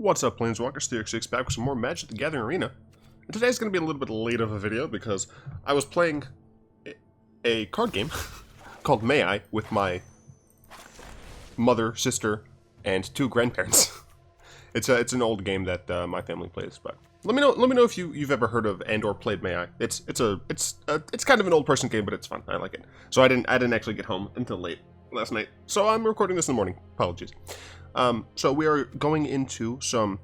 What's up, Planeswalkers? 3x6 back with some more Magic the Gathering Arena. And today's going to be a little bit late of a video because I was playing a card game called May I with my mother, sister, and two grandparents. It's an old game that my family plays, but let me know if you've ever heard of and or played May I. It's kind of an old person game, but it's fun. I like it. So I didn't actually get home until late last night. So I'm recording this in the morning. Apologies. So we are going into some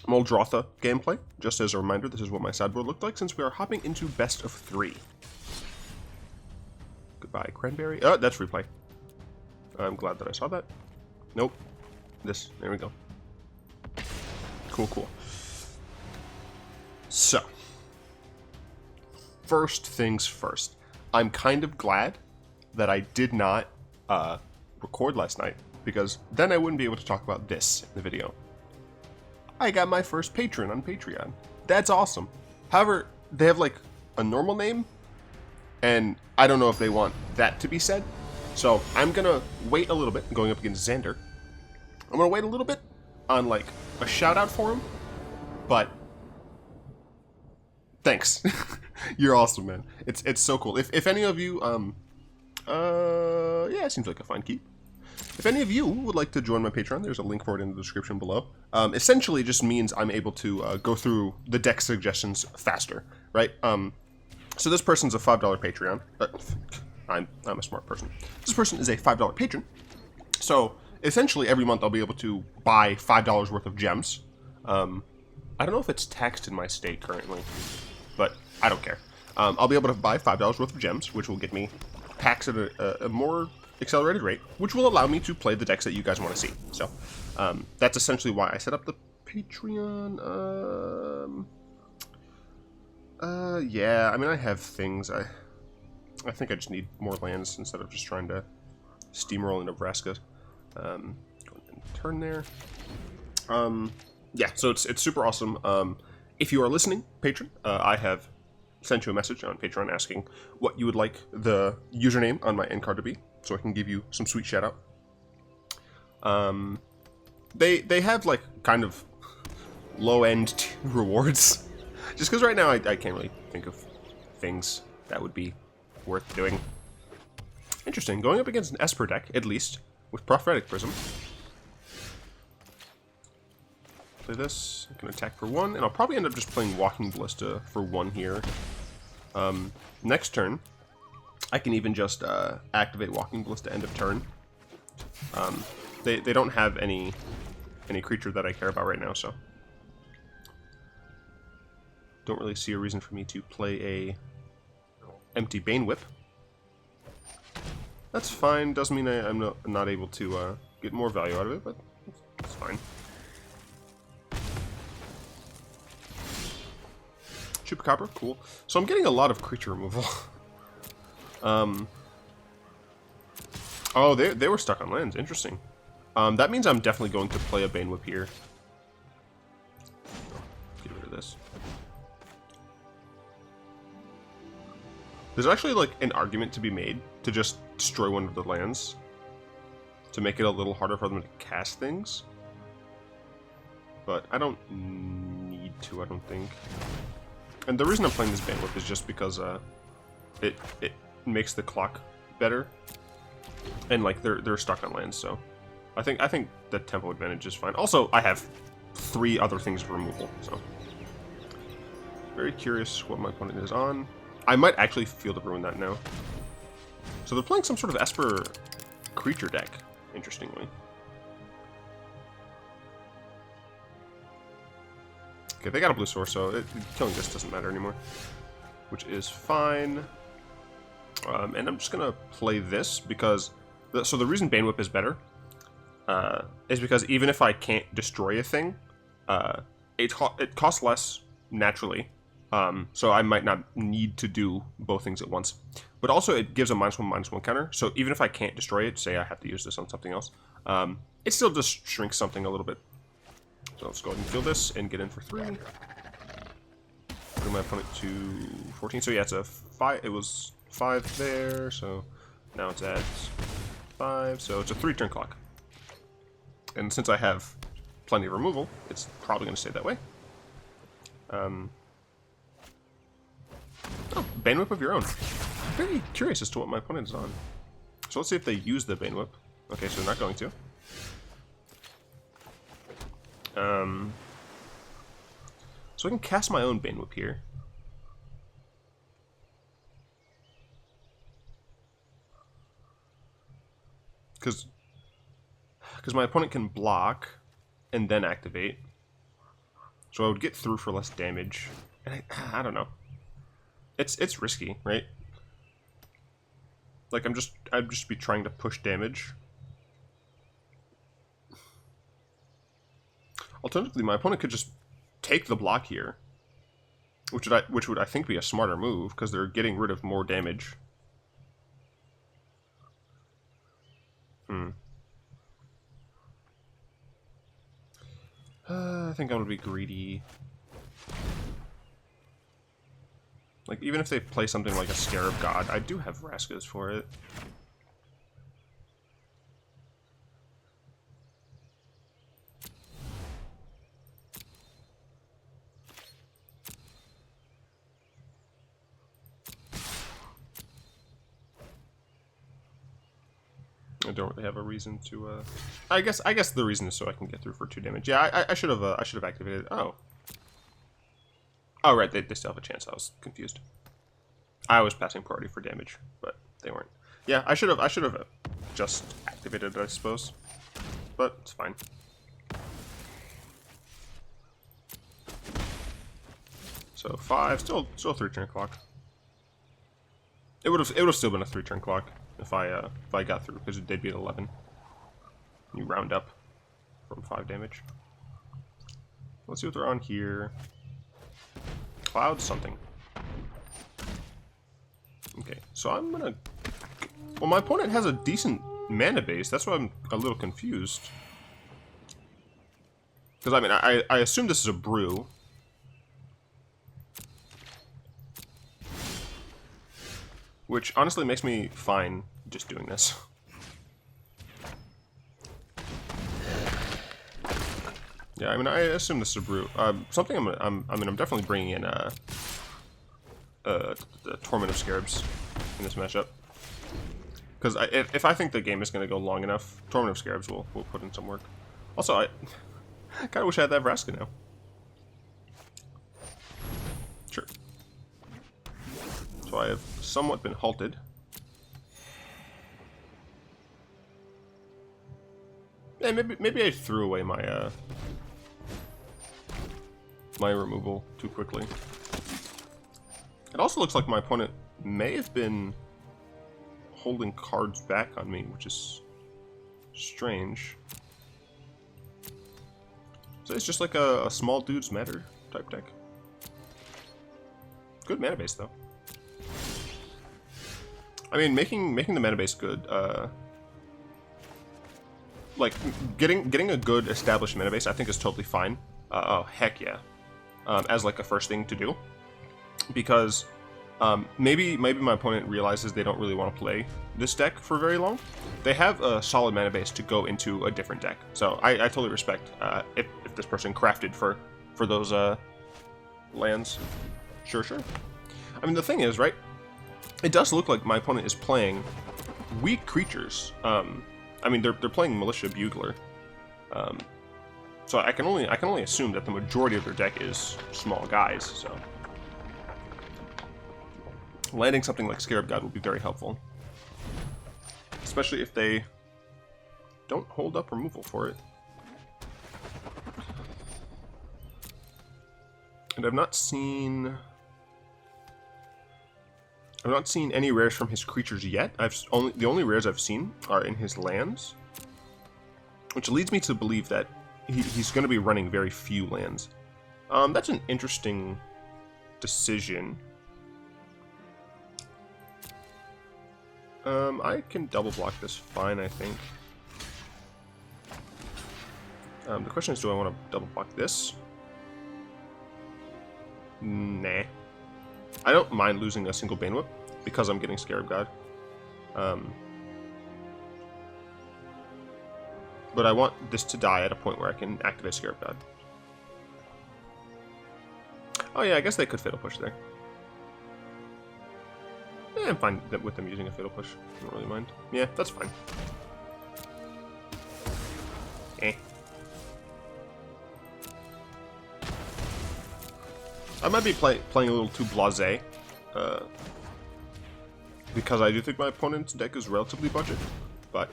Muldrotha gameplay. Just as a reminder, this is what my sideboard looked like since we are hopping into best of 3. Goodbye, Cranberry. Oh, that's replay. I'm glad that I saw that. Nope. There we go. Cool. So, first things first. I'm kind of glad that I did not record last night, because then I wouldn't be able to talk about this in the video. I got my first patron on Patreon. That's awesome. However, they have like a normal name, and I don't know if they want that to be said. So I'm gonna wait a little bit, going up against Xander. I'm gonna wait a little bit on like a shout out for him, but thanks. You're awesome, man. It's so cool. If any of you yeah, it seems like a fine keep. If any of you would like to join my Patreon, there's a link for it in the description below. Essentially, it just means I'm able to go through the deck suggestions faster, right? So this person's a $5 Patreon. I'm a smart person. This person is a $5 patron. So essentially, every month I'll be able to buy $5 worth of gems. I don't know if it's taxed in my state currently, but I don't care. I'll be able to buy $5 worth of gems, which will get me packs at a more accelerated rate, which will allow me to play the decks that you guys want to see. So that's essentially why I set up the Patreon. Yeah, I mean, I have things. I think I just need more lands instead of just trying to steamroll into Vraska. Go ahead and turn there. Yeah, so it's super awesome. If you are listening, patron, I have sent you a message on Patreon asking what you would like the username on my end card to be, so I can give you some sweet shout out. They have like kind of low end rewards, just because right now I can't really think of things that would be worth doing. Interesting, going up against an Esper deck, at least, with Prophetic Prism. Play this, I can attack for 1, and I'll probably end up just playing Walking Ballista for 1 here. Next turn, I can even just activate Walking Ballista end of turn. They don't have any creature that I care about right now, so don't really see a reason for me to play a empty Bane Whip. That's fine. Doesn't mean I'm not able to get more value out of it, but it's fine. Chupacabra, cool. So I'm getting a lot of creature removal. Oh, they were stuck on lands. Interesting. That means I'm definitely going to play a Bane Whip here. Get rid of this. There's actually like an argument to be made to just destroy one of the lands to make it a little harder for them to cast things. But I don't need to, I don't think. And the reason I'm playing this Bane Whip is just because it makes the clock better, and like they're stuck on lands, so I think the tempo advantage is fine. Also, I have 3 other things for removal, so very curious what my opponent is on. I might actually Field of Ruin that now. So they're playing some sort of Esper creature deck, interestingly. Okay, they got a blue source, so killing this doesn't matter anymore, which is fine. And I'm just gonna play this because so the reason Bane Whip is better is because even if I can't destroy a thing, it costs less naturally. So I might not need to do both things at once. But also it gives a -1/-1 counter. So even if I can't destroy it, say I have to use this on something else, it still just shrinks something a little bit. So let's go ahead and kill this and get in for 3. Bring my opponent to 14. So yeah, it's a 5. It was 5 there. So now it's at 5. So it's a 3-turn clock. And since I have plenty of removal, it's probably going to stay that way. Oh, Bane Whip of your own. I'm very curious as to what my opponent is on. So let's see if they use the Bane Whip. Okay, so they're not going to. So I can cast my own Bane Whip here. Because my opponent can block and then activate. So I would get through for less damage. And I don't know. It's risky, right? Like I'd just be trying to push damage. Alternatively, my opponent could just take the block here, which would I think be a smarter move because they're getting rid of more damage. I think I'm gonna be greedy. Like, even if they play something like a Scarab God, I do have Vraskas for it. I don't really have a reason to, I guess the reason is so I can get through for 2 damage. Yeah, I should have activated. Oh, right, they still have a chance. I was confused. I was passing priority for damage, but they weren't. Yeah, I should have just activated it, I suppose. But it's fine. So 5, still 3-turn clock. It would have still been a 3-turn clock if I got through, because they'd be at 11. You round up from 5 damage. Let's see what they're on here. Cloud something. Okay, so I'm gonna... Well, my opponent has a decent mana base. That's why I'm a little confused. Because, I mean, I assume this is a brew. Which, honestly, makes me fine just doing this. Yeah, I mean, I assume this is a brew. Something I'm definitely bringing in the Torment of Scarabs in this matchup. Because if I think the game is going to go long enough, Torment of Scarabs will put in some work. Also, I kind of wish I had that Vraska now. Sure. So I have somewhat been halted. Yeah, maybe I threw away my my removal too quickly. It also looks like my opponent may have been holding cards back on me, which is strange. So it's just like a small dudes matter type deck. Good mana base though. I mean, making the mana base good, like getting a good established mana base, I think is totally fine. Oh heck yeah, as like a first thing to do, because maybe my opponent realizes they don't really want to play this deck for very long. They have a solid mana base to go into a different deck, so I totally respect if this person crafted for those lands. Sure. I mean, the thing is, right? It does look like my opponent is playing weak creatures. I mean, they're playing Militia Bugler, so I can only assume that the majority of their deck is small guys. So landing something like Scarab God would be very helpful, especially if they don't hold up removal for it. And I've not seen any rares from his creatures yet. The only rares I've seen are in his lands, which leads me to believe that he's going to be running very few lands. That's an interesting decision. I can double block this fine, I think. The question is, do I want to double block this? Nah. I don't mind losing a single Bane Whip because I'm getting Scarab God. but I want this to die at a point where I can activate Scarab God. Oh yeah, I guess they could Fatal Push there. Yeah, I'm fine with them using a Fatal Push. I don't really mind. Yeah, that's fine. Eh. I might be playing a little too blasé, because I do think my opponent's deck is relatively budget, but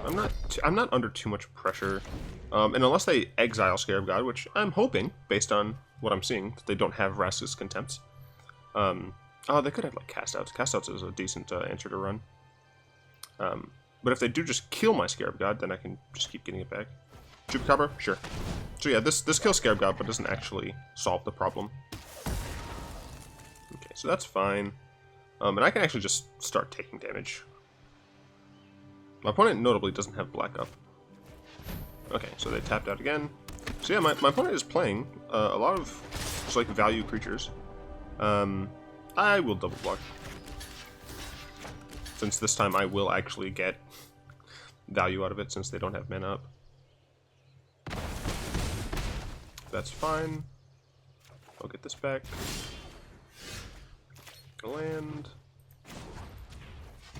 I'm not under too much pressure. And unless they exile Scarab God, which I'm hoping, based on what I'm seeing, that they don't have Vraska's Contempts. Oh, they could have, like, Castouts. Castouts is a decent answer to run. But if they do just kill my Scarab God, then I can just keep getting it back. Chupacabra? Sure. So yeah, this kills Scarab God, but doesn't actually solve the problem. Okay, so that's fine. And I can actually just start taking damage. My opponent notably doesn't have black up. Okay, so they tapped out again. So yeah, my opponent is playing a lot of just like value creatures. I will double block. Since this time I will actually get value out of it since they don't have mana up. That's fine. I'll get this back. Land.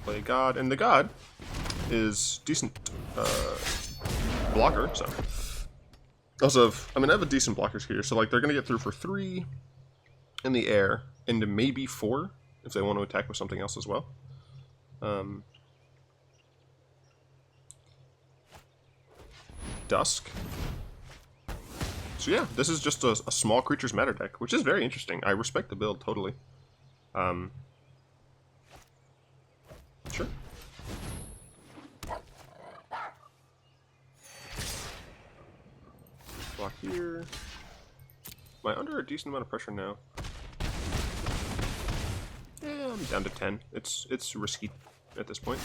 Play God. And the God is decent blocker, so. Also, I mean, I have a decent blockers here, so like they're going to get through for 3 in the air, into maybe 4 if they want to attack with something else as well. Dusk. So yeah, this is just a small creatures matter deck, which is very interesting. I respect the build totally. Sure. Block here. Am I under a decent amount of pressure now? Yeah, I'm down to 10. It's risky at this point.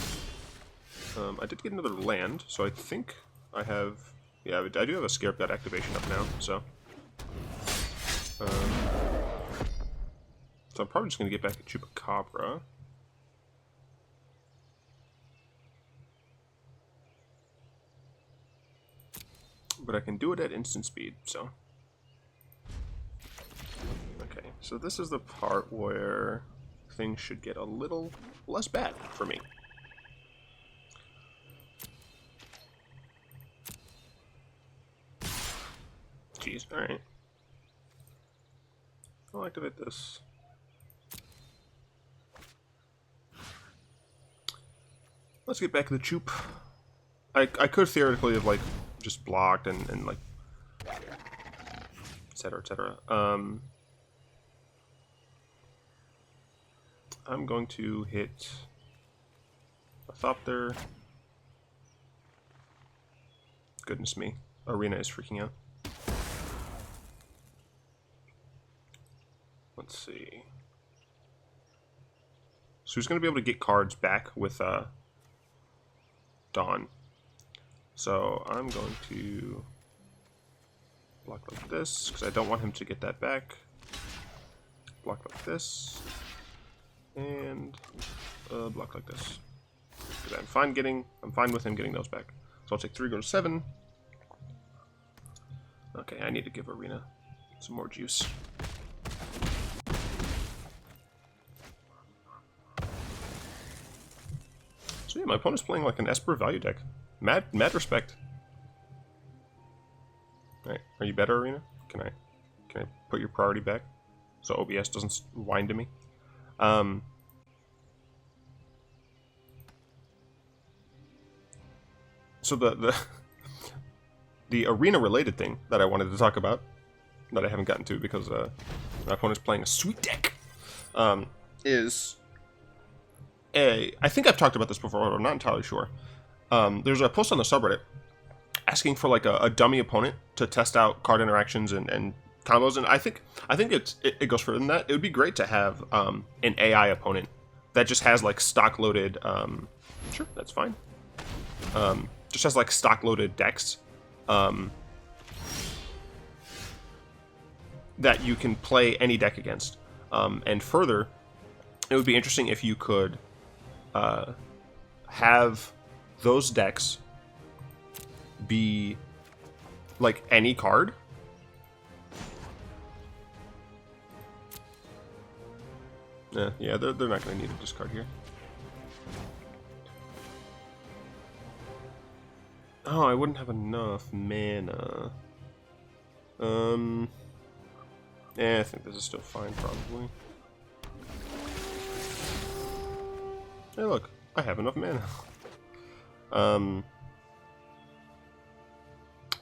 I did get another land, so I think I have... Yeah, I do have a Scarab God activation up now, so... so I'm probably just going to get back to Chupacabra. But I can do it at instant speed, so... Okay, so this is the part where things should get a little less bad for me. Jeez, alright. I'll activate this. Let's get back to the Chup. I could theoretically have, like, just blocked and like, etc., etc. I'm going to hit a Thopter. Goodness me. Arena is freaking out. Let's see. So he's going to be able to get cards back with Dawn. So I'm going to block like this, because I don't want him to get that back. Block like this. And block like this. Because I'm fine with him getting those back. So I'll take 3, go to 7. Okay, I need to give Arena some more juice. So yeah, my opponent's playing like an Esper value deck. Mad respect. Alright, are you better, Arena? Can I put your priority back so OBS doesn't whine to me? So the arena related thing that I wanted to talk about that I haven't gotten to because my opponent's playing a sweet deck is I think I've talked about this before, but I'm not entirely sure. There's a post on the subreddit asking for like a dummy opponent to test out card interactions and combos, and I think it goes further than that. It would be great to have an AI opponent that just has like stock loaded. Sure, that's fine. Just has like stock loaded decks that you can play any deck against. And further, it would be interesting if you could have those decks be like any card. Yeah, they're not going to need a discard here. Oh, I wouldn't have enough mana. Yeah, I think this is still fine, probably. Hey, look, I have enough mana.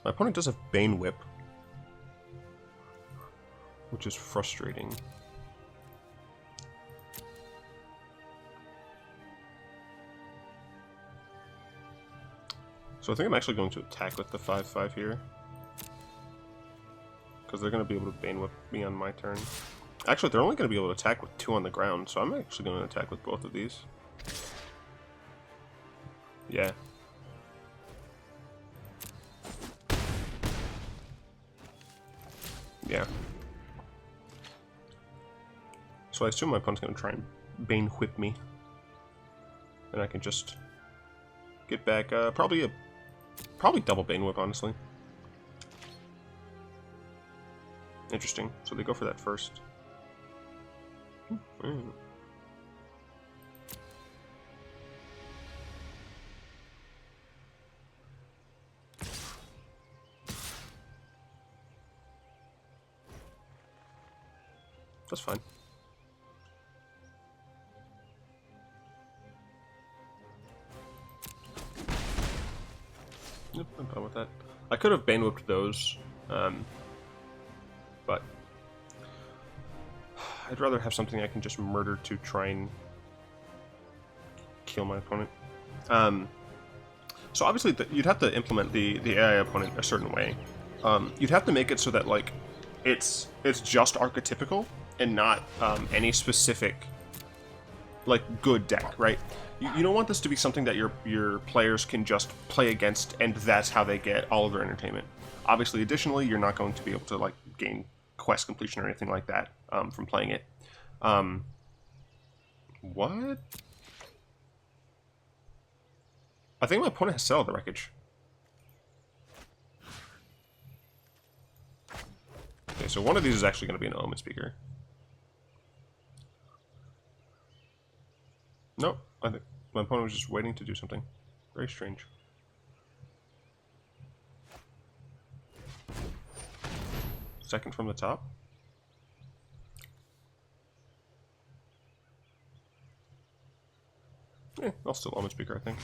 My opponent does have Bane Whip, which is frustrating. So I think I'm actually going to attack with the 5/5 here, because they're going to be able to Bane Whip me on my turn. Actually, they're only going to be able to attack with 2 on the ground, so I'm actually going to attack with both of these. Yeah. Yeah. So I assume my opponent's going to try and Bane Whip me. And I can just get back, probably double Bane Whip, honestly. Interesting. So they go for that first. That's fine. Yep, I'm fine with that. I could have Bane Whipped those, but I'd rather have something I can just murder to try and kill my opponent. So obviously you'd have to implement the AI opponent a certain way. You'd have to make it so that like it's just archetypical and not any specific like good deck, right? You don't want this to be something that your players can just play against and that's how they get all of their entertainment. Obviously, additionally, you're not going to be able to like gain quest completion or anything like that from playing it. What? I think my opponent has settled the wreckage. Okay, so one of these is actually going to be an Omenspeaker. Nope, I think my opponent was just waiting to do something. Very strange. Second from the top. I'll still Omenspeaker, I think.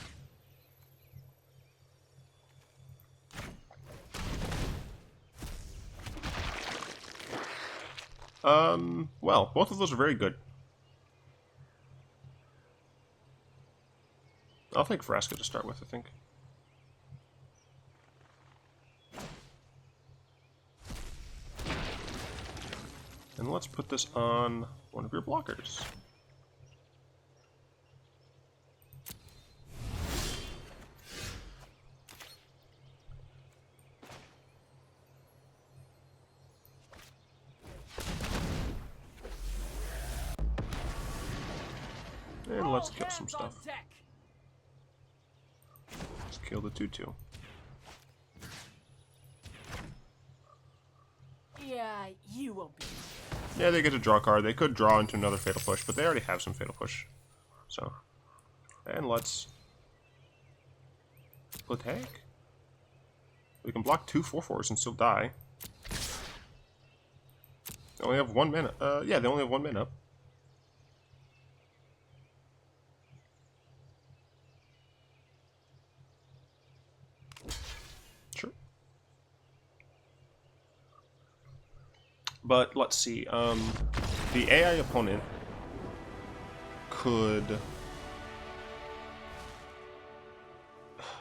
Well, both of those are very good. I'll take Vraska to start with, I think. And let's put this on one of your blockers. And let's kill some stuff. Let's kill the 2/2. Yeah, you won't be. Yeah, they get to draw a card. They could draw into another Fatal Push, but they already have some Fatal Push. So, and let's attack. We can block 2 4/4s and still die. They only have 1 mana. Yeah, they only have 1 mana up. Sure. But let's see. The AI opponent could.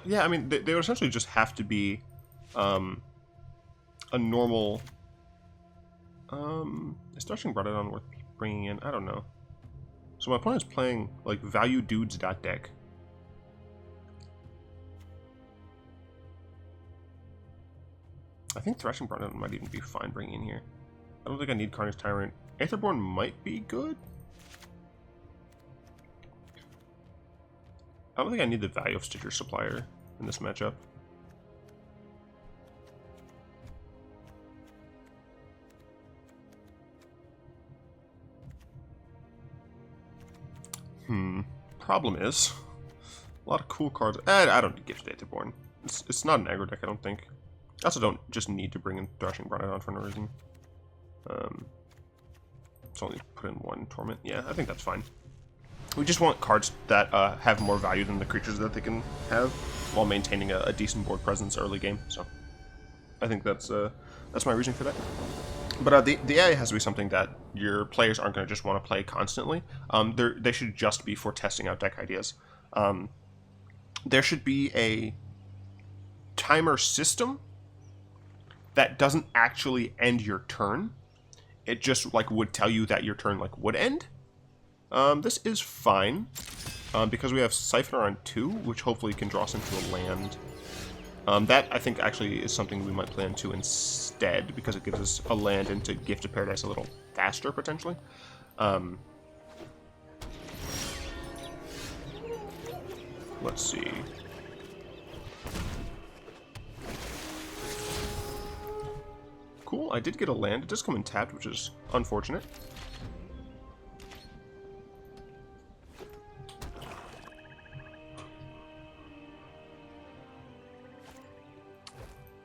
Yeah, I mean, they would essentially just have to be a normal. Is Threshing Broadhead worth bringing in? I don't know. So my opponent's playing like value dudes deck. I think Threshing Broadhead might even be fine bringing in here. I don't think I need Carnage Tyrant. Aetherborn might be good. I don't think I need the value of Stitcher Supplier in this matchup. Problem is, a lot of cool cards. I don't need Gifted Aetherborn. It's not an aggro deck, I don't think. I also don't just need to bring in Thrashing Bronodon for no reason. It's only put in 1 Torment. Yeah, I think that's fine. We just want cards that have more value than the creatures that they can have, while maintaining a decent board presence early game. So, I think that's my reasoning for that. But the AI has to be something that your players aren't going to just want to play constantly. They should just be for testing out deck ideas. There should be a timer system that doesn't actually end your turn. It just like would tell you that your turn like would end. This is fine because we have Siphoner on 2, which hopefully can draw us into a land. That, I think, actually is something we might play on 2 instead, because it gives us a land into Gifted Paradise a little faster, potentially. Let's see. Cool, I did get a land. It does come in tapped, which is unfortunate.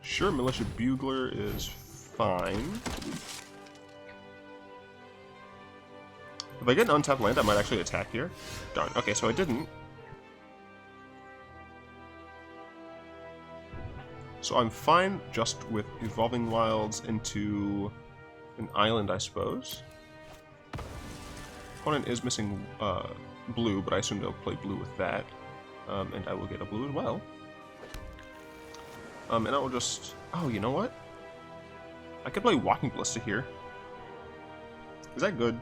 Sure, Militia Bugler is fine. If I get an untapped land, I might actually attack here. Darn. Okay, so I didn't. So I'm fine just with Evolving Wilds into an island, I suppose. Opponent is missing blue, but I assume they'll play blue with that. And I will get a blue as well. And I will just... Oh, you know what? I could play Walking Ballista here. Is that good?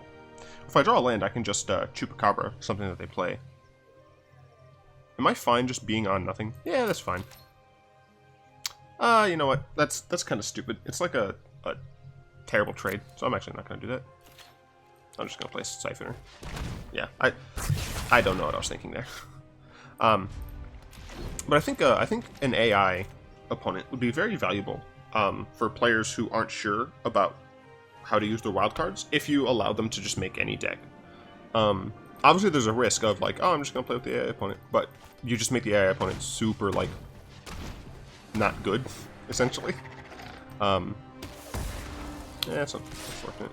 If I draw a land, I can just Chupacabra, something that they play. Am I fine just being on nothing? Yeah, that's fine. You know what? That's kind of stupid. It's like a terrible trade, so I'm actually not going to do that. I'm just going to play Siphoner. Yeah, I don't know what I was thinking there. But I think an AI opponent would be very valuable for players who aren't sure about how to use their wildcards if you allow them to just make any deck. Obviously, there's a risk of like, oh, I'm just going to play with the AI opponent, but you just make the AI opponent super, like, not good, essentially. Yeah, that's unfortunate.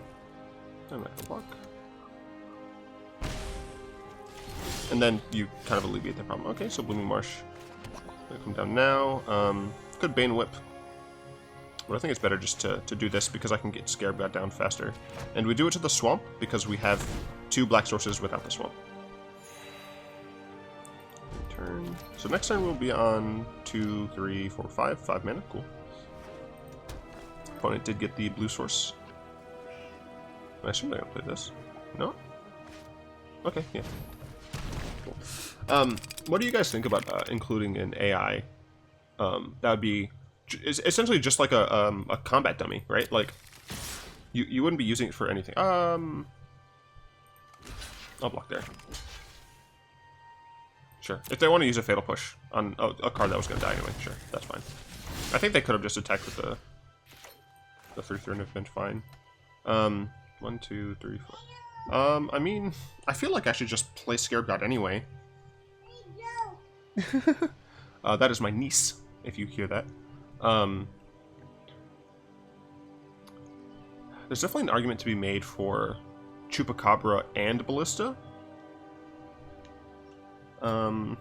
I'm not gonna block. And then you kind of alleviate the problem. Okay, so Blooming Marsh gonna come down now. Could Bane Whip, but I think it's better just to do this because I can get Scarab God down faster. And we do it to the swamp because we have 2 black sources without the swamp. Turn. So next turn we'll be on 2, 3, 4, 5 mana. Cool. Opponent did get the blue source. I assume they're gonna play this. No? Okay, yeah. Cool. What do you guys think about including an AI? That would be essentially just like a combat dummy, right? Like you wouldn't be using it for anything. I'll block there. Sure. If they want to use a Fatal Push on a card that was going to die anyway, sure, that's fine. I think they could have just attacked with the 3/3 and have been fine. 1, 2, 3, 4. I mean, I feel like I should just play Scarab God anyway. That is my niece, if you hear that. There's definitely an argument to be made for Chupacabra and Ballista. Man,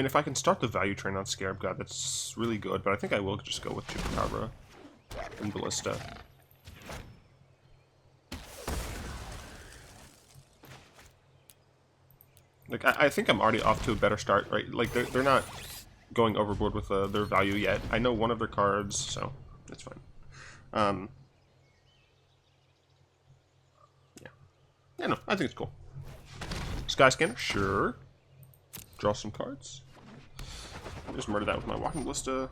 if I can start the value train on Scarab God, that's really good. But I think I will just go with Chupacabra and Ballista. Like I think I'm already off to a better start, right? Like they're not going overboard with their value yet. I know one of their cards, so it's fine. Yeah, no, I think it's cool. Sky Scanner, sure. Draw some cards. Just murder that with my Walking Ballista,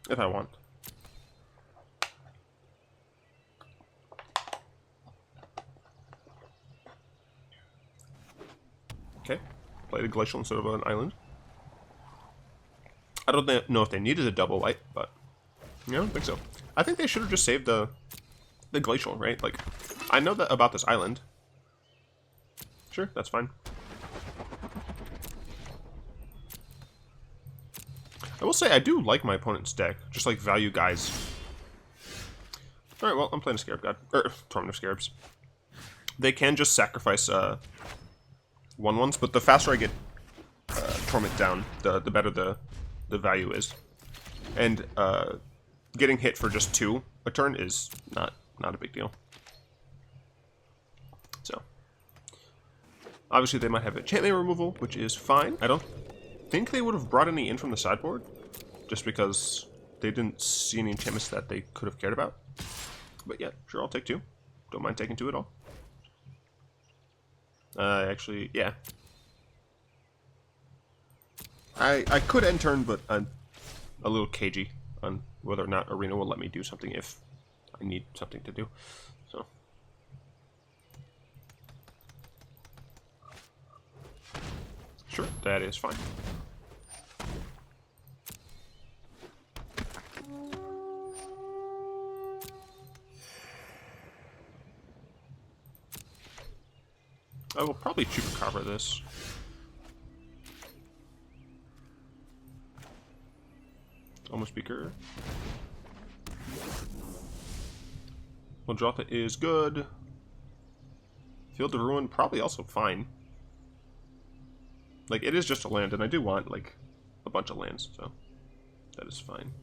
if I want. Okay, played a glacial instead of an island. I don't know if they needed a double white, but yeah, I don't think so. I think they should have just saved the glacial, right? Like, I know that about this island. Sure, that's fine. I will say I do like my opponent's deck, just like value guys. Alright, well, I'm playing a Scarab God. Torment of Scarabs. They can just sacrifice 1/1s, but the faster I get Torment down, the better the value is. And getting hit for just 2 a turn is not a big deal. So, obviously they might have enchantment removal, which is fine. I don't think they would have brought any in from the sideboard, just because they didn't see any enchantments that they could have cared about. But yeah, sure, I'll take 2. Don't mind taking 2 at all. Actually, yeah. I could end turn, but I'm a little cagey on whether or not Arena will let me do something if I need something to do. So. Sure, that is fine. I will probably Chupacabra this. Omenspeaker. Muldrotha is good. Field of Ruin, probably also fine. Like, it is just a land, and I do want, like, a bunch of lands, so that is fine.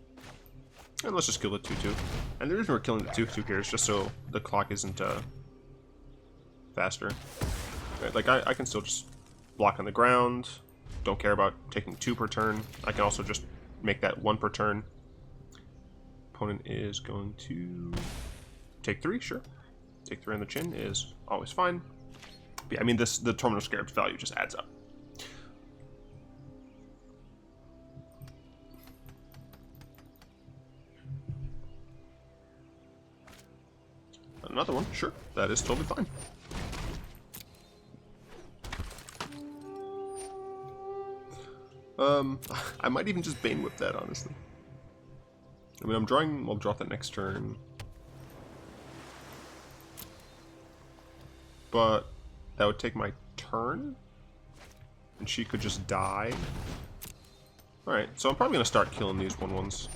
And let's just kill the 2/2. And the reason we're killing the 2/2 here is just so the clock isn't, faster. Right, like, I can still just block on the ground. Don't care about taking 2 per turn. I can also just make that 1 per turn. Opponent is going to take 3, sure. Take 3 on the chin is always fine. But yeah, I mean, the Torment of Scarab's value just adds up. Another one, sure. That is totally fine. I might even just Bane Whip that, honestly. I mean, I'm drawing Muldrotha next turn. But that would take my turn. And she could just die. Alright, so I'm probably going to start killing these 1/1s.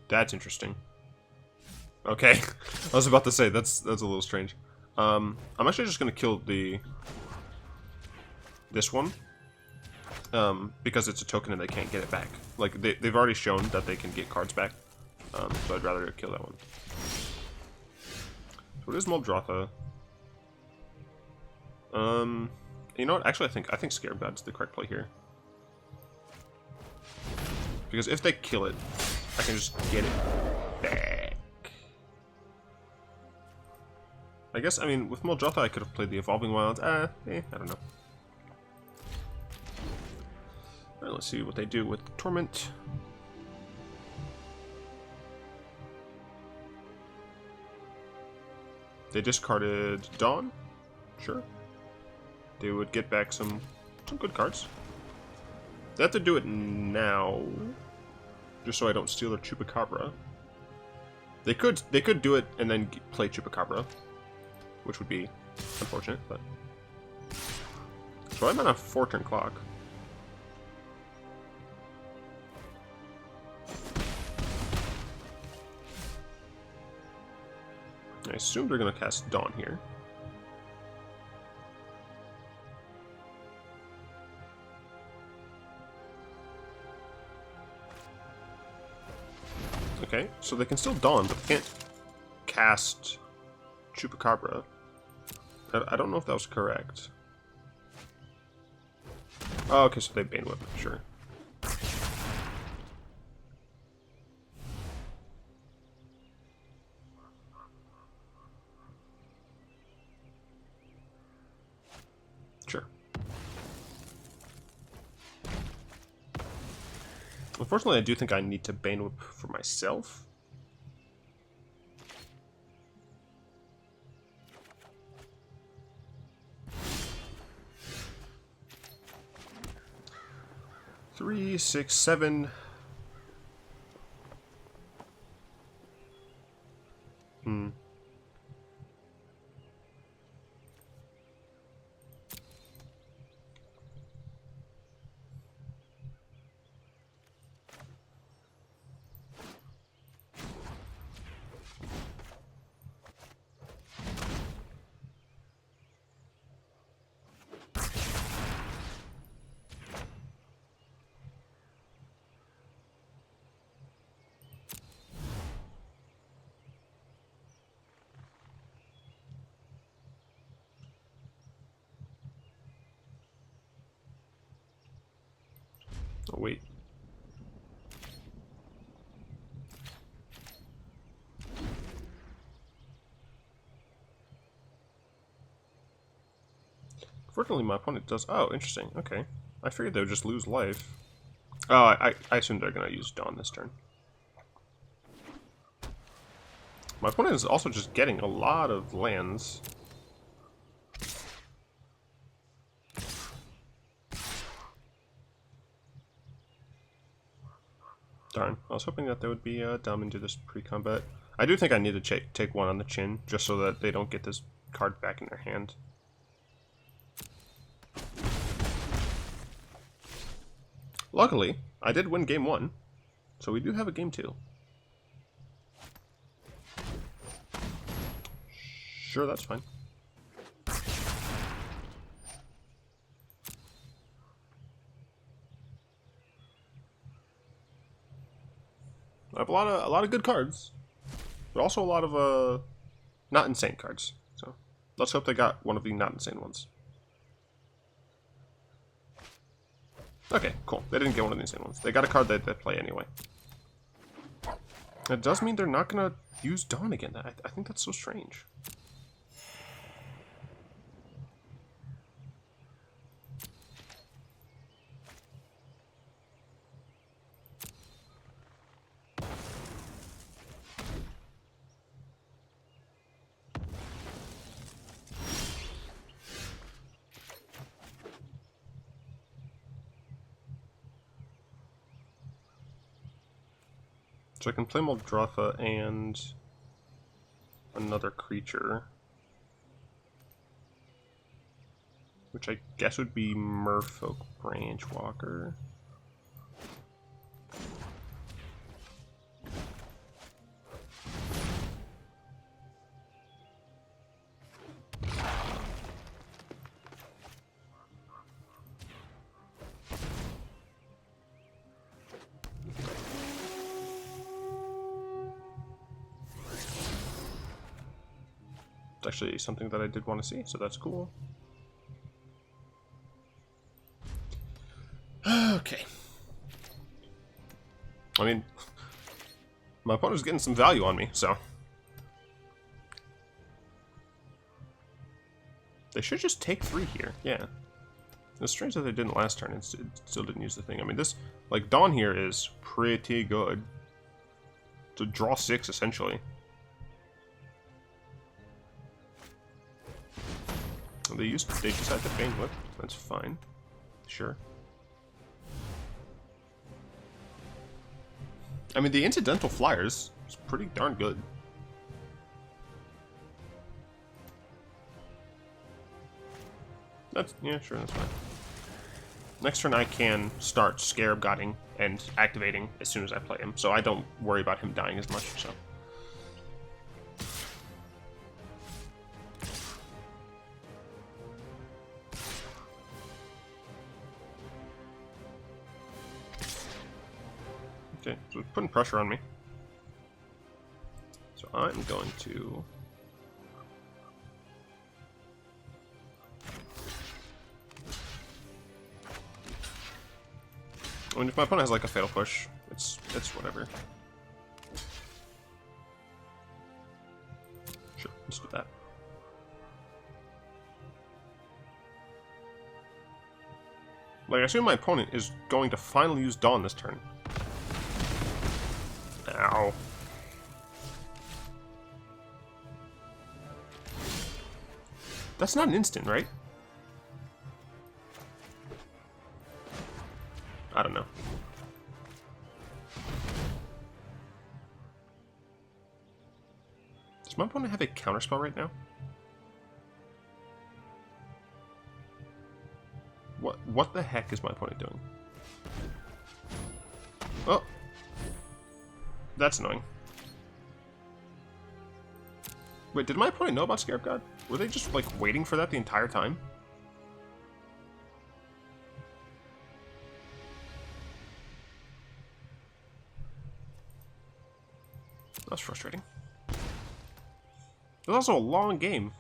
That's interesting. Okay, I was about to say that's a little strange. I'm actually just gonna kill this one, because it's a token and they can't get it back. Like they've already shown that they can get cards back, so I'd rather kill that one. So it is Muldrotha. You know what? Actually, I think Scarab God's the correct play here, because if they kill it, I can just get it back. I guess, I mean, with Muldrotha, I could have played the Evolving Wilds. I don't know. Alright, let's see what they do with Torment. They discarded Dawn. Sure. They would get back some good cards. They have to do it now, just so I don't steal their Chupacabra. They could do it and then play Chupacabra, which would be unfortunate, but... So I'm on a 4-turn clock. I assume they're going to cast Dawn here. Okay, so they can still Dawn, but they can't cast Chupacabra. I don't know if that was correct. Oh, okay, so they Bane Whip, sure. Sure. Unfortunately, I do think I need to Bane Whip for myself. Three, 6, 7. Oh, wait. Fortunately, my opponent does... Oh, interesting. Okay. I figured they would just lose life. Oh, I assume they're going to use Dawn this turn. My opponent is also just getting a lot of lands. Darn. I was hoping that they would be dumb into this pre-combat. I do think I need to take one on the chin, just so that they don't get this card back in their hand. Luckily, I did win game 1, so we do have a game 2. Sure, that's fine. I have a lot of good cards, but also a lot of not insane cards. So let's hope they got one of the not insane ones. Okay, cool. They didn't get one of the insane ones. They got a card that they play anyway. That does mean they're not gonna use Dawn again. I think that's so strange. So I can play Muldrotha and another creature, which I guess would be Merfolk Branchwalker. Actually something that I did want to see, so that's cool. Okay. I mean, my opponent's getting some value on me, so they should just take 3 here. Yeah. It's strange that they didn't last turn and still didn't use the thing. I mean, this, like, Dawn here is pretty good. To draw 6, essentially. They just had the Bane Whip. That's fine. Sure. I mean, the incidental flyers is pretty darn good. Yeah, sure, that's fine. Next turn I can start Scarab Godding and activating as soon as I play him, so I don't worry about him dying as much, so. Okay, so it's putting pressure on me. So I'm going to... I mean, if my opponent has like a Fatal Push, it's whatever. Sure, let's do that. Like, I assume my opponent is going to finally use Dawn this turn. That's not an instant, right? I don't know. Does my opponent have a counterspell right now? What the heck is my opponent doing? Oh. That's annoying. Wait, did my opponent know about Scarab God? Were they just, like, waiting for that the entire time? That's frustrating. It was also a long game.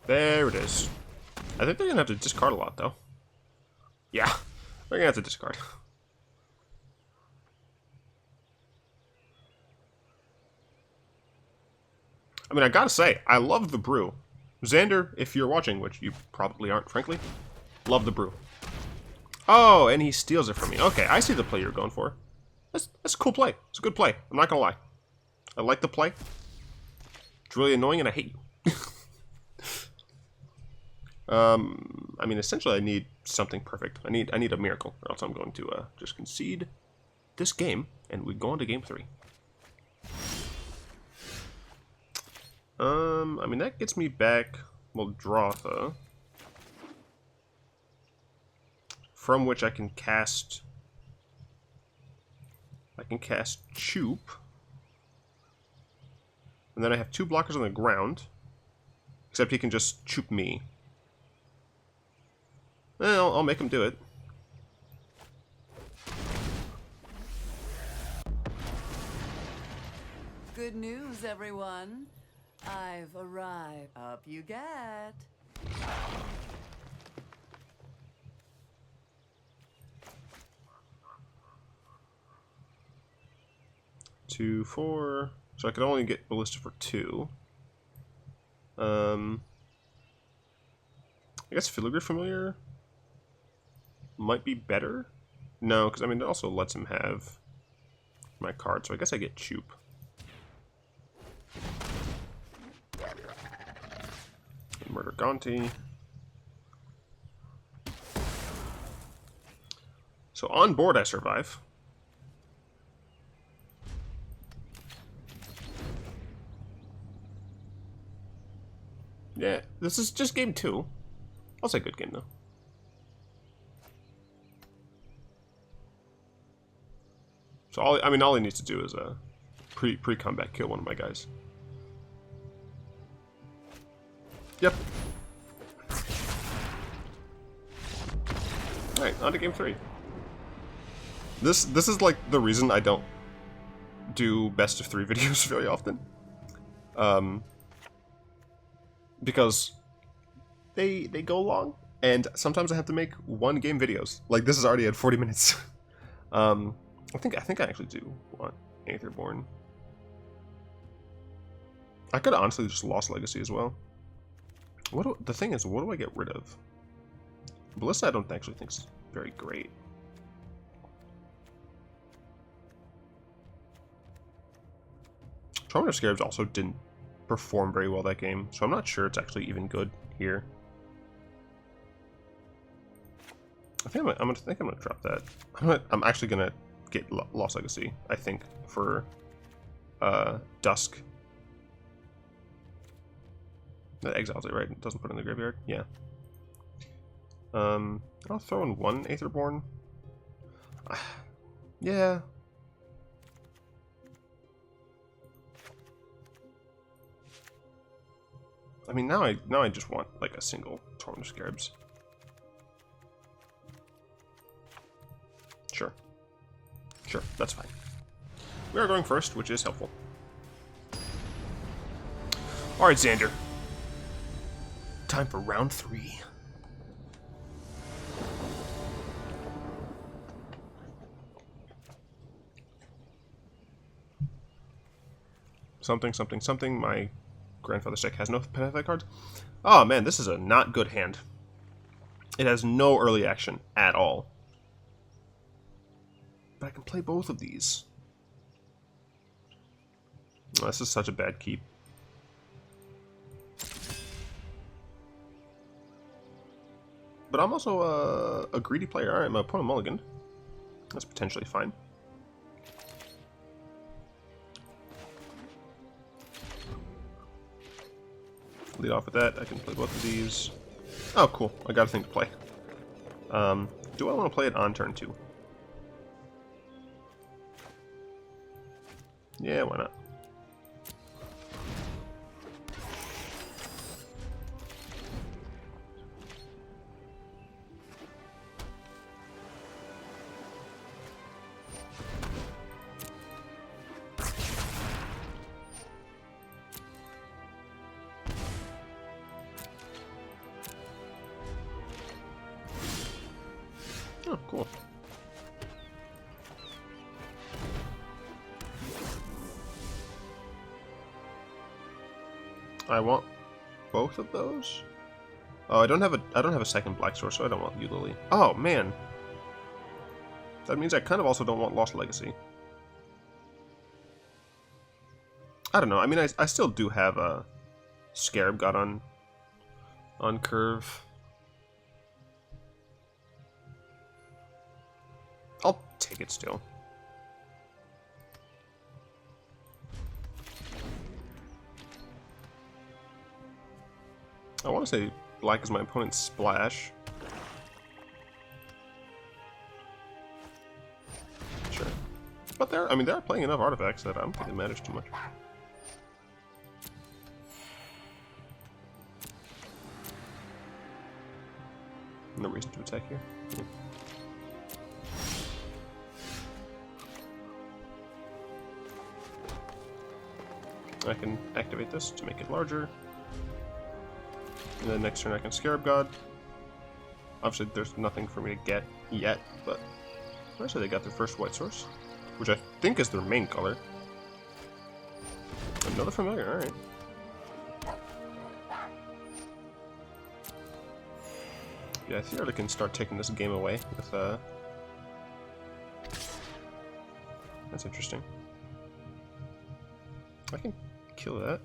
There it is. I think they're gonna have to discard a lot, though. Yeah, they're gonna have to discard. I mean, I gotta say, I love the brew. Xander, if you're watching, which you probably aren't, frankly, love the brew. Oh, and he steals it from me. Okay, I see the play you're going for. That's a cool play. It's a good play. I'm not gonna lie. I like the play. It's really annoying, and I hate you. I mean, essentially, I need something perfect. I need a miracle, or else I'm going to just concede this game, and we go on to game 3. I mean, that gets me back Muldrotha, from which I can cast Chup, and then I have 2 blockers on the ground, except he can just Chup me. Well, I'll make him do it. Good news, everyone. I've arrived. Up you get. 2, 4. So I can only get Ballista for 2. I guess Filigree Familiar might be better. No, because I mean it also lets him have my card, so I guess I get Chup. Murder Gonti. So on board I survive. Yeah, this is just game 2. I'll say good game though. So all he needs to do is pre-combat kill one of my guys. Yep. Alright, on to game 3. This is like the reason I don't do best of 3 videos very often. Because they go long, and sometimes I have to make 1 game videos. Like this is already at 40 minutes. I think I actually do want Aetherborn. I could honestly just Lost Legacy as well. The thing is, what do I get rid of? Ballista I don't actually think is very great. Torment of Scarabs also didn't perform very well that game, so I'm not sure it's actually even good here. I think I'm gonna drop that. I'm actually gonna get Lost Legacy, I think, for Dusk. That exiles it, right? It doesn't put it in the graveyard? Yeah. I'll throw in one Aetherborn. Yeah. I mean, now I just want like a single Torrent of Scarabs. Sure. Sure, that's fine. We are going first, which is helpful. Alright, Xander. Time for round 3. Something, something, something. My grandfather's deck has no Penalty cards. Oh man, this is a not good hand. It has no early action at all. But I can play both of these. Oh, this is such a bad keep. But I'm also a greedy player. Alright, my opponent mulliganed. That's potentially fine. Lead off with that. I can play both of these. Oh, cool. I got a thing to play. Do I want to play it on turn 2? Yeah, why not? Oh, cool. I want both of those. Oh, I don't have a second black source, so I don't want you, Lily. Oh man, that means I kind of also don't want Lost Legacy. I don't know. I mean, I still do have a Scarab God on curve. I'll take it still. I want to say black is my opponent's splash. Sure. But I mean, they're playing enough artifacts that I don't think it matters too much. No reason to attack here. Yeah. I can activate this to make it larger. And then next turn I can Scarab God. Obviously there's nothing for me to get yet, but actually they got their first white source, which I think is their main color. Another familiar, alright. Yeah, I theoretically can start taking this game away with that's interesting. I can kill that.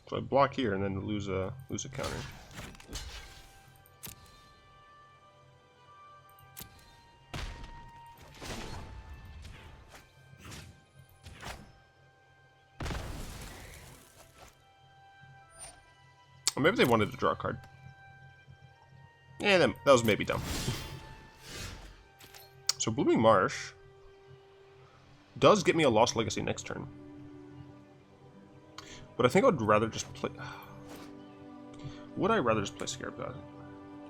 So I block here and then lose a counter. Or maybe they wanted to draw a card. Yeah, that was maybe dumb. So Blooming Marsh does get me a Lost Legacy next turn. But I think I would rather just play... Would I rather just play Scarab God?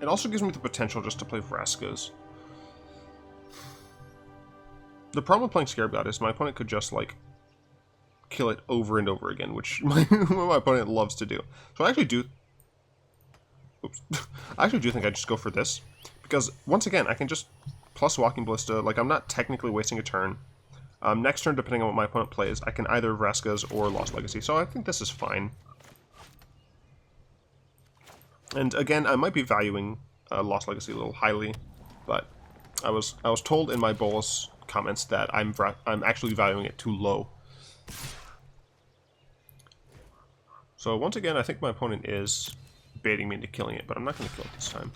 It also gives me the potential just to play Vraskas. The problem with playing Scarab God is my opponent could just, like, kill it over and over again, which my opponent loves to do. So I actually do... Oops. I actually do think I just go for this. Because, once again, I can just plus Walking Ballista. Like, I'm not technically wasting a turn. Next turn, depending on what my opponent plays, I can either Vraskas or Lost Legacy, so I think this is fine. And again, I might be valuing Lost Legacy a little highly, but I was told in my Bolas comments that I'm actually valuing it too low. So once again, I think my opponent is baiting me into killing it, but I'm not going to kill it this time.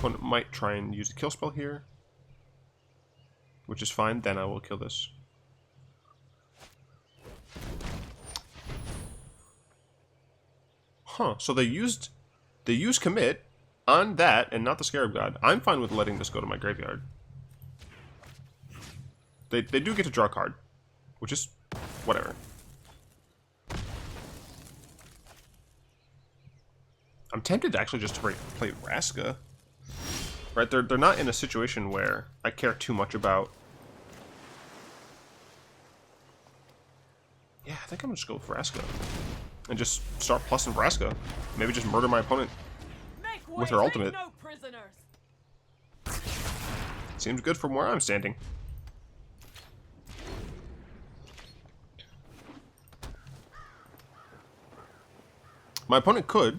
Opponent might try and use a kill spell here, which is fine. Then I will kill this. Huh, so they used commit on that and not the Scarab God. I'm fine with letting this go to my graveyard. They do get to draw a card, which is whatever. I'm tempted actually just to play Vraska. Right, they're not in a situation where I care too much about. Yeah, I think I'm just gonna go with Vraska. And just start plussing Vraska. Maybe just murder my opponent with her ultimate. No prisoners. Seems good from where I'm standing. My opponent could.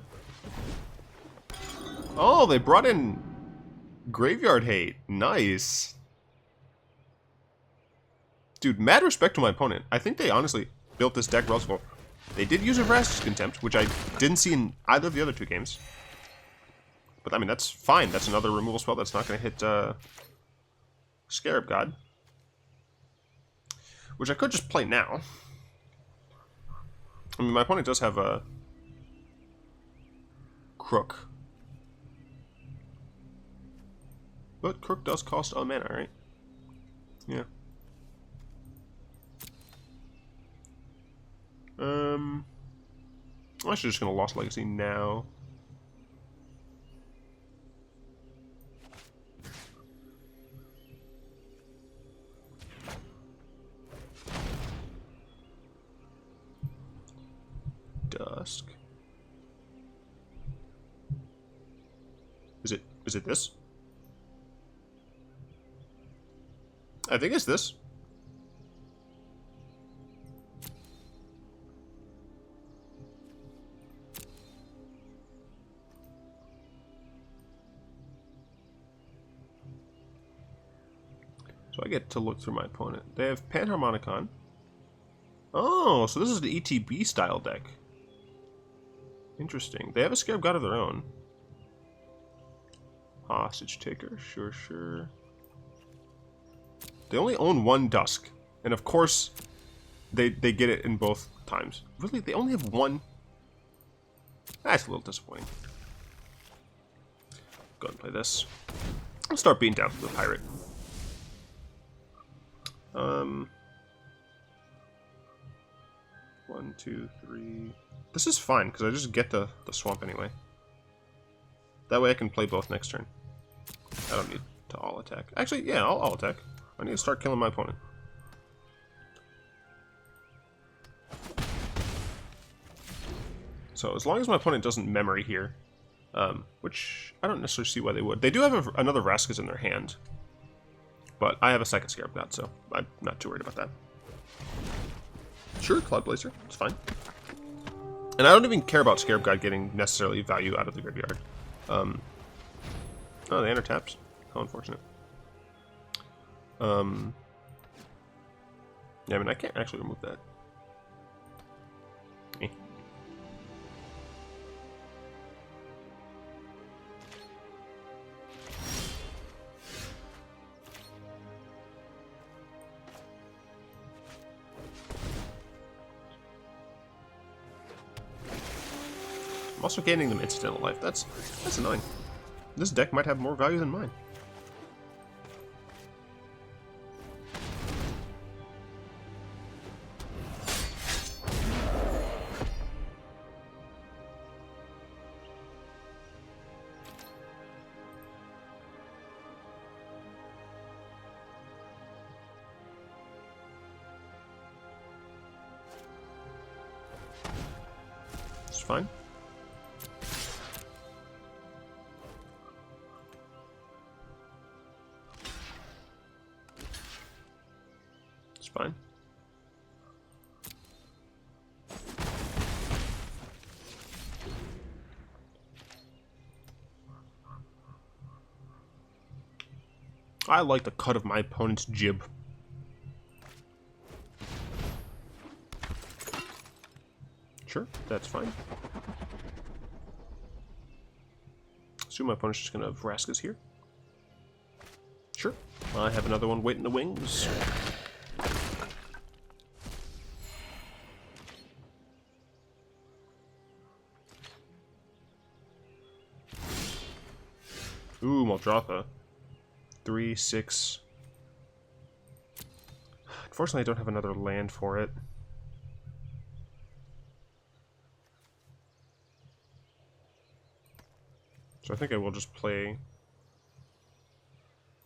Oh, they brought in Graveyard Hate. Nice. Dude, mad respect to my opponent. I think they honestly built this deck relatively well. They did use a Vraska's Contempt, which I didn't see in either of the other two games. But, I mean, that's fine. That's another removal spell that's not going to hit Scarab God. Which I could just play now. I mean, my opponent does have a Crook. But Crook does cost a mana, right? Yeah. I should just gonna Lost Legacy now. Dusk. Is it this? I think it's this. So I get to look through my opponent. They have Panharmonicon. Oh, so this is the ETB style deck. Interesting. They have a Scarab God of their own. Hostage Taker, sure. They only own one Dusk. And of course, they get it in both times. Really? They only have one? That's a little disappointing. Go ahead and play this. I'll start beating down the pirate. 1, 2, 3. This is fine, because I just get the swamp anyway. That way I can play both next turn. I don't need to all attack. Actually, yeah, I'll all attack. I need to start killing my opponent. So as long as my opponent doesn't memory here, which I don't necessarily see why they would. They do have another Vraska's in their hand, but I have a second Scarab God, so I'm not too worried about that. Sure, Cloud Blazer, it's fine. And I don't even care about Scarab God getting necessarily value out of the graveyard. Oh, they enter taps. How unfortunate. Yeah, I mean, I can't actually remove that. Eh. I'm also gaining them incidental life. That's annoying. This deck might have more value than mine. It's fine. It's fine. I like the cut of my opponent's jib. Sure, that's fine. assume my opponent's just gonna Vraska's here. Sure. I have another one waiting in the wings. Ooh, Muldrotha. 3, 6. Unfortunately, I don't have another land for it. So I think I will just play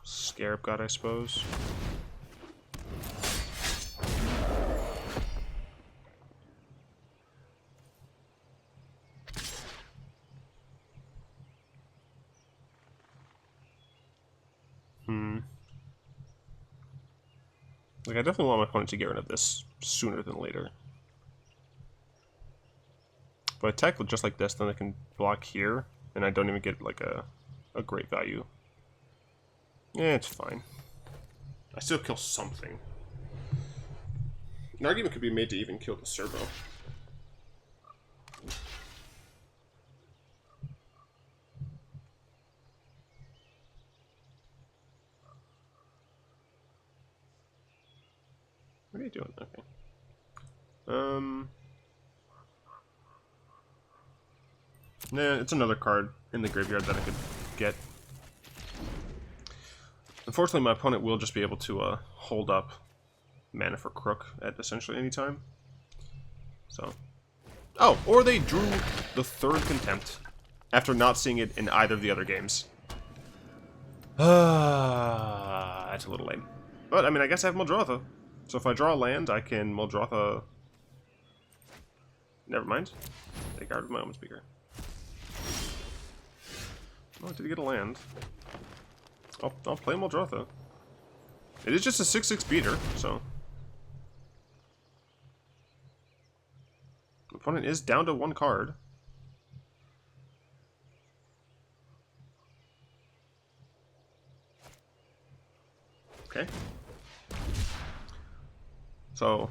Scarab God, I suppose. Like, I definitely want my opponent to get rid of this sooner than later. If I attack with just like this, then I can block here, and I don't even get, like, a great value. Yeah, it's fine. I still kill something. An argument could be made to even kill the servo. What are you doing? Okay. Nah, it's another card in the graveyard that I could get. Unfortunately, my opponent will just be able to hold up mana for Crook at essentially any time. So, oh, or they drew the third Contempt after not seeing it in either of the other games. That's a little lame. But I mean, I guess I have Muldrotha. So if I draw a land, I can Muldrotha. Never mind. Take guard with my Omenspeaker. Oh, did he get a land? I'll play Muldrotha. It is just a 6/6 beater, so. My opponent is down to 1 card. Okay. So,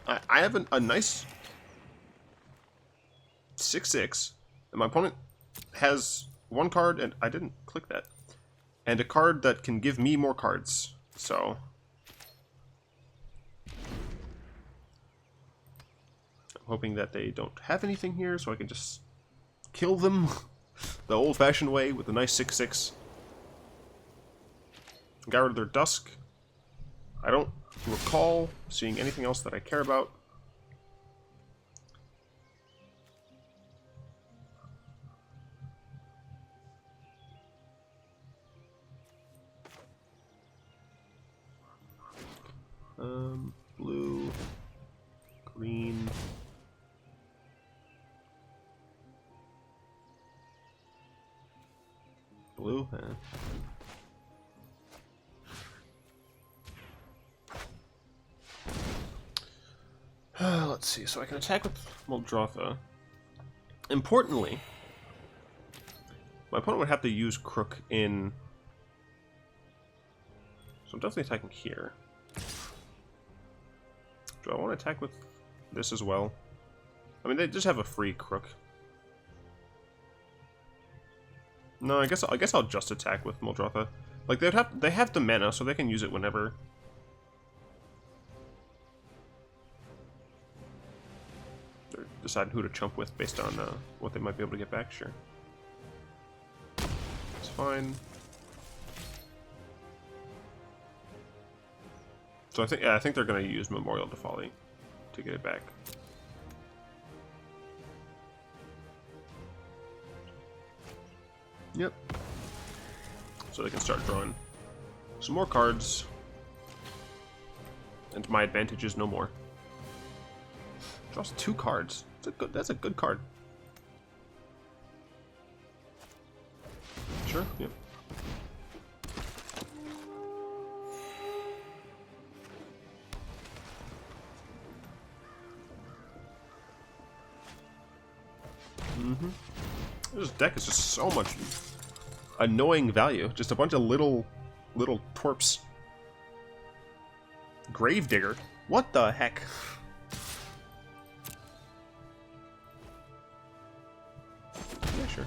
I have a nice 6/6, and my opponent has 1 card, and I didn't click that, and a card that can give me more cards, so. I'm hoping that they don't have anything here, so I can just kill them the old-fashioned way with a nice 6/6. Got rid of their Dusk. I don't recall seeing anything else that I care about. Blue, green, blue, let's see, so I can attack with Muldrotha. Importantly, my opponent would have to use Crook in... So I'm definitely attacking here. Do I want to attack with this as well? I mean, they just have a free Crook. No, I guess I'll just attack with Muldrotha. Like, they have the mana, so they can use it whenever. They're deciding who to chump with based on what they might be able to get back. Sure, it's fine. So I think they're going to use Memorial to Folly to get it back. Yep. So they can start drawing some more cards, and my advantage is no more. Draws 2 cards. That's a good card. Sure. Yep. This deck is just so much annoying value. Just a bunch of little twerps. Gravedigger? What the heck? Yeah, sure.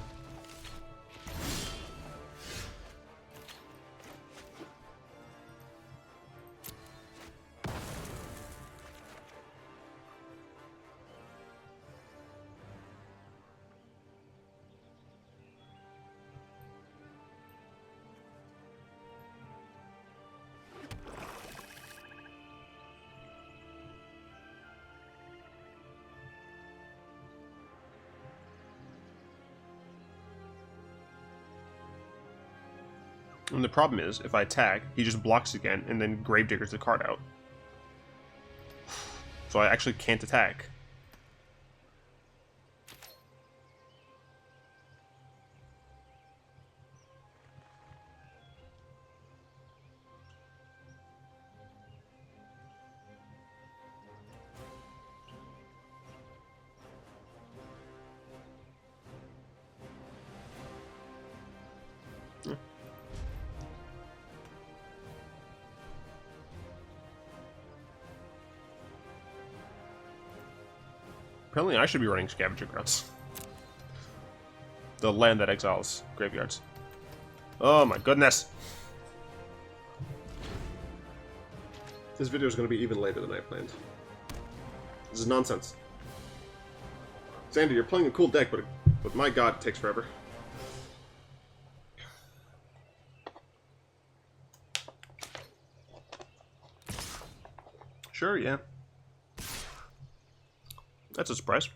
And the problem is, if I attack, he just blocks again, and then Gravediggers the card out. So I actually can't attack. Apparently I should be running Scavenger Grounds. The land that exiles graveyards. Oh my goodness! This video is going to be even later than I planned. This is nonsense. Sandy, you're playing a cool deck, but my god, it takes forever. Sure, yeah. That's a surprise.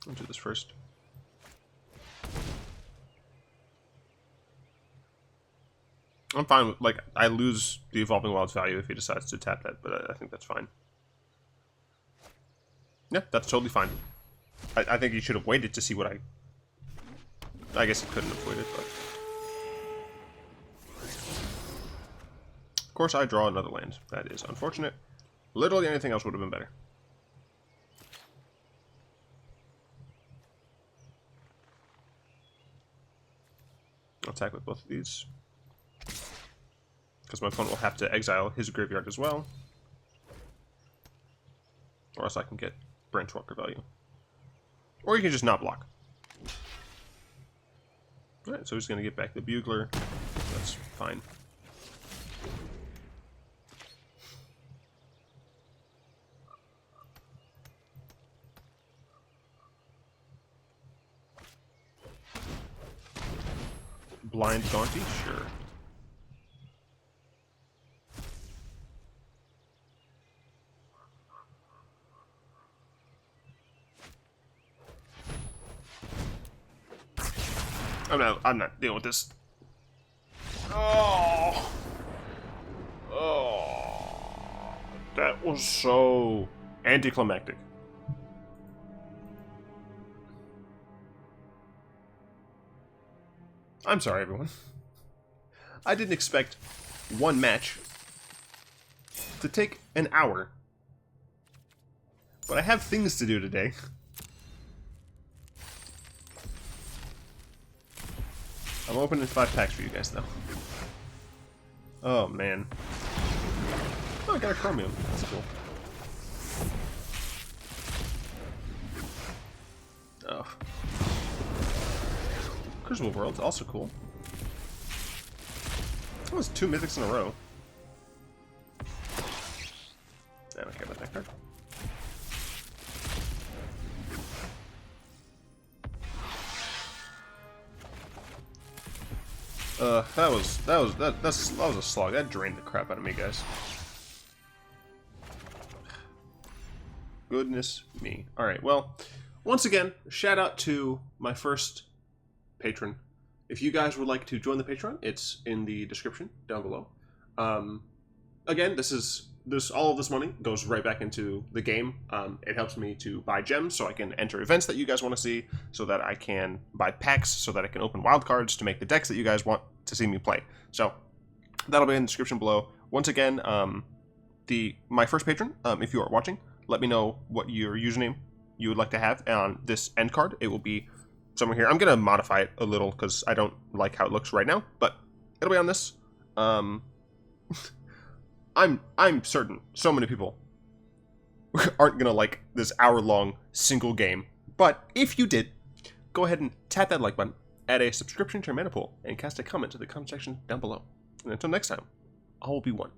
I'll do this first. I'm fine with, like, I lose the Evolving Wilds value if he decides to tap that, but I think that's fine. Yeah, that's totally fine. I think he should have waited to see what I guess he couldn't have waited, but... Of course, I draw another land. That is unfortunate. Literally anything else would have been better. I'll attack with both of these. Because my opponent will have to exile his graveyard as well. Or else I can get Branchwalker value. Or you can just not block. Alright, so he's going to get back the Bugler. That's fine. Blind Gaunty? Sure. I'm not dealing with this. Oh. Oh. That was so anticlimactic. I'm sorry, everyone. I didn't expect one match to take an hour. But I have things to do today. I'm opening 5 packs for you guys, though. Oh, man. Oh, I got a Chromium. That's cool. Oh. Crucible World's also cool. That was 2 mythics in a row. I don't care about that card. That was a slog. That drained the crap out of me, guys. Goodness me. Alright, well, once again, shout out to my first patron. If you guys would like to join the Patreon, it's in the description down below. Again, all of this money goes right back into the game. It helps me to buy gems so I can enter events that you guys want to see, so that I can buy packs, so that I can open wildcards to make the decks that you guys want to see me play. So that'll be in the description below. Once again, my first patron, if you are watching, let me know what your username you would like to have on this end card. It will be somewhere here. I'm going to modify it a little because I don't like how it looks right now, but it'll be on this. I'm certain so many people aren't gonna like this hour-long single game. But if you did, go ahead and tap that like button, add a subscription to your mana pool, and cast a comment to the comment section down below. And until next time, I will be one.